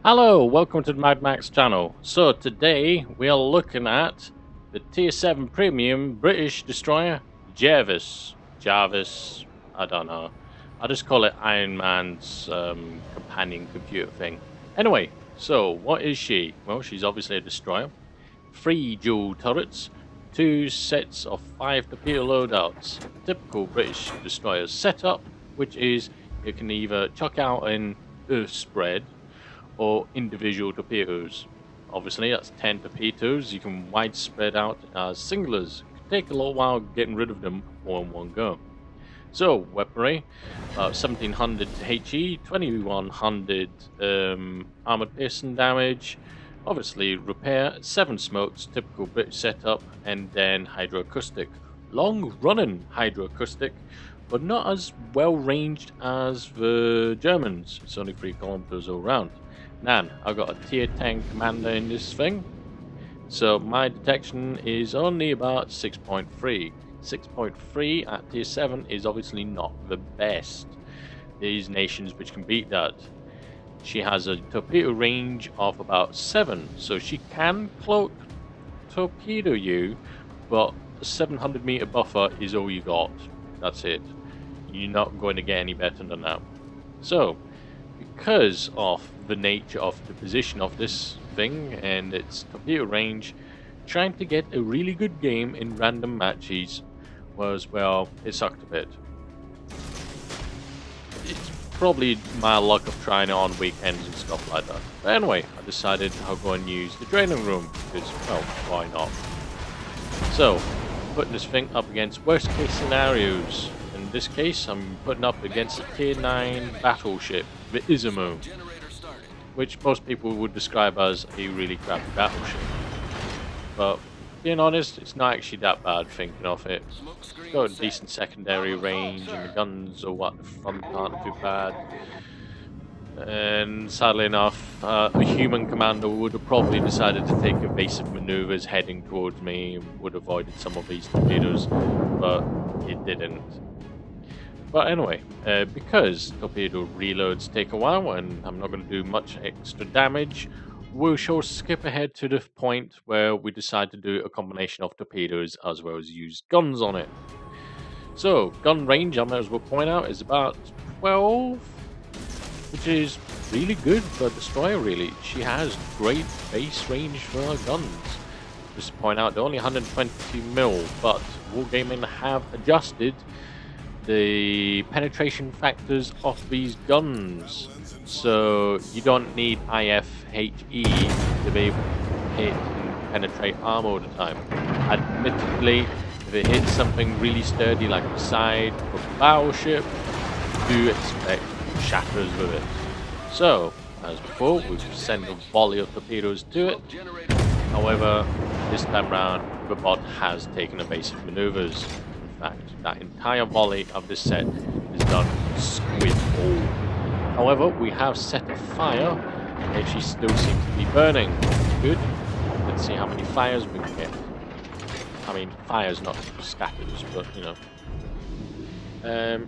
Hello, welcome to the Mad Max channel. So today we are looking at the Tier 7 Premium British Destroyer Jervis. Jarvis, I don't know. I'll just call it Iron Man's companion computer thing. Anyway, so what is she? Well, she's obviously a destroyer. 3 dual turrets, 2 sets of 5 torpedo loadouts. Typical British destroyer setup, which is you can either chuck out an earth spread or individual torpedoes. Obviously that's 10 torpedoes, you can widespread out as singlers. It could take a little while getting rid of them all in one go. So weaponry, 1700 HE, 2100 armored piercing damage, obviously repair, 7 smokes, typical British setup, and then hydroacoustic. Long running hydroacoustic, but not as well ranged as the Germans. It's only 3 kilometers all round. Nan, I've got a tier 10 commander in this thing, so my detection is only about 6.3. 6.3 at tier 7 is obviously not the best. These nations which can beat that. She has a torpedo range of about 7, so she can cloak torpedo you, but a 700 meter buffer is all you got. That's it. You're not going to get any better than that. So, because of the nature of the position of this thing and its torpedo range, trying to get a really good game in random matches was, well, it sucked a bit. It's probably my luck of trying it on weekends and stuff like that. But anyway, I decided I'll go and use the training room because, well, why not? So, putting this thing up against worst case scenarios. In this case, I'm putting up against a tier 9 battleship, the Izumo, which most people would describe as a really crappy battleship. But being honest, it's not actually that bad thinking of it. It's got a decent secondary range, and the guns or what the front aren't too bad. And sadly enough, a human commander would have probably decided to take evasive maneuvers heading towards me and would have avoided some of these torpedoes, but it didn't. But anyway, because torpedo reloads take a while and I'm not going to do much extra damage, we shall skip ahead to the point where we decide to do a combination of torpedoes as well as use guns on it. So, gun range, I might as well point out, is about 12, which is really good for a destroyer, really. She has great base range for her guns. Just to point out, they're only 120 mil, but Wargaming have adjusted the penetration factors of these guns, so you don't need IFHE to be able to hit and penetrate armor all the time. Admittedly, if it hits something really sturdy like the side of a battleship, do expect shatters with it. So, as before, we've sent a volley of torpedoes to it. However, this time round, the bot has taken evasive maneuvers. In fact, that entire volley of this set is done squid all. However, we have set a fire, and she still seems to be burning. Good. Let's see how many fires we can get. I mean, fires, not scatters, but you know.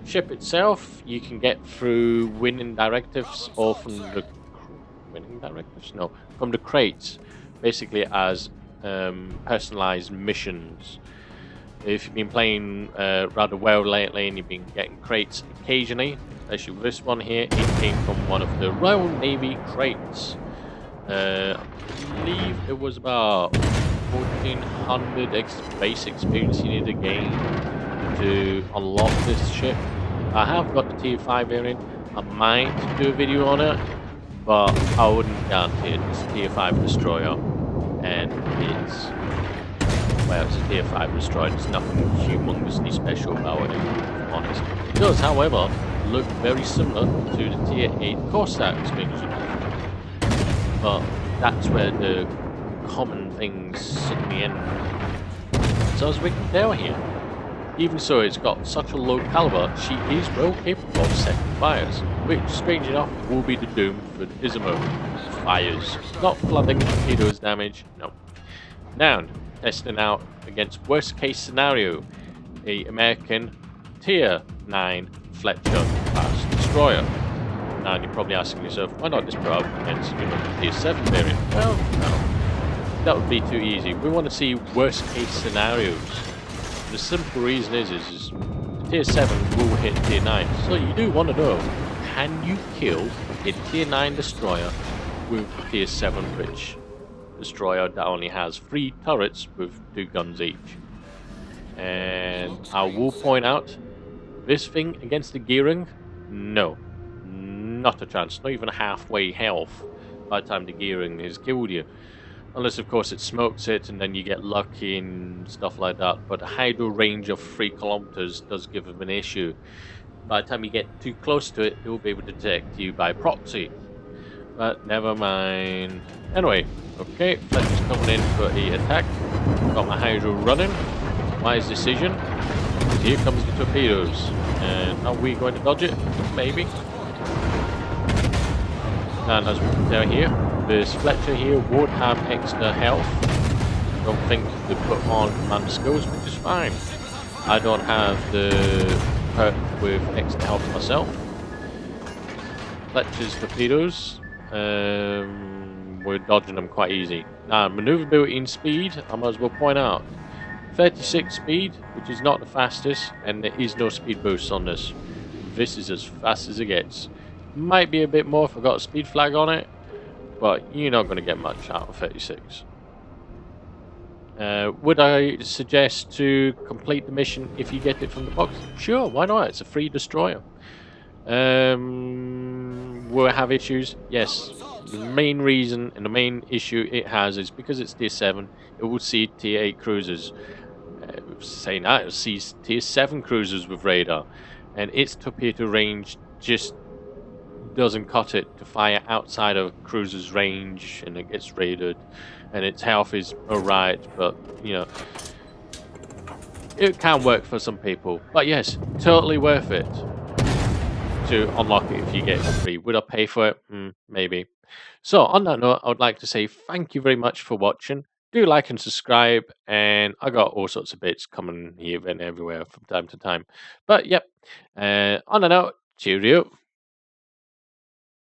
Ship itself, you can get through winning directives or from the winning directives? No, from the crates, basically as personalized missions. If you've been playing rather well lately and you've been getting crates occasionally, especially with this one here, it came from one of the Royal Navy crates. I believe it was about 1400 base experience you need to gain to unlock this ship. I have got the tier 5 variant. I might do a video on it, but I wouldn't guarantee it. It's a tier 5 destroyer, and it's, well, it's a tier 5 destroyer. There's nothing humongously special about it, if I'm honest. It does, however, look very similar to the tier 8 Cossacks things, but that's where the common things suck me in. So as we can tell here, even so, it's got such a low caliber, she is well capable of setting fires, which, strange enough, will be the doom for the Izumo. Fires, not flooding torpedoes damage, no. Now, testing out against worst case scenario, a American tier 9 Fletcher class destroyer. And you're probably asking yourself, why not just put up against the tier 7 variant? Well, no, that would be too easy. We want to see worst case scenarios. The simple reason is tier 7 will hit tier 9. So you do want to know, can you kill a tier 9 destroyer with a tier 7 British destroyer that only has 3 turrets with 2 guns each? And I will point out, this thing against the gearing, no, not a chance, not even halfway health by the time the gearing has killed you. Unless, of course, it smokes it and then you get lucky and stuff like that. But a hydro range of 3 kilometers does give them an issue. By the time you get too close to it, it will be able to detect you by proxy. But never mind. Anyway, okay, Fletcher's coming in for the attack. Got my hydro running. Wise decision. Here comes the torpedoes. And are we going to dodge it? Maybe. And as we can tell here, this Fletcher here would have extra health. Don't think to put on commander skills, which is fine. I don't have the perk with extra health myself. Fletcher's torpedoes, we're dodging them quite easy. Now, maneuverability and speed, I might as well point out. 36 speed, which is not the fastest, and there is no speed boost on this. This is as fast as it gets. Might be a bit more if I got a speed flag on it, but you're not going to get much out of 36. Would I suggest to complete the mission if you get it from the box? Sure, why not? It's a free destroyer. Will it have issues? Yes. The main reason and the main issue it has is because it's tier 7, it will see tier 8 cruisers. Saying that, it will see tier 7 cruisers with radar, and its torpedo range just doesn't cut it to fire outside of cruiser's range, and it gets raided, and its health is alright, but you know, it can work for some people. But yes, totally worth it to unlock it if you get it for free. Would I pay for it? Maybe. So on that note, I would like to say thank you very much for watching. Do like and subscribe, and I got all sorts of bits coming here and everywhere from time to time. But yep, on that note, cheerio.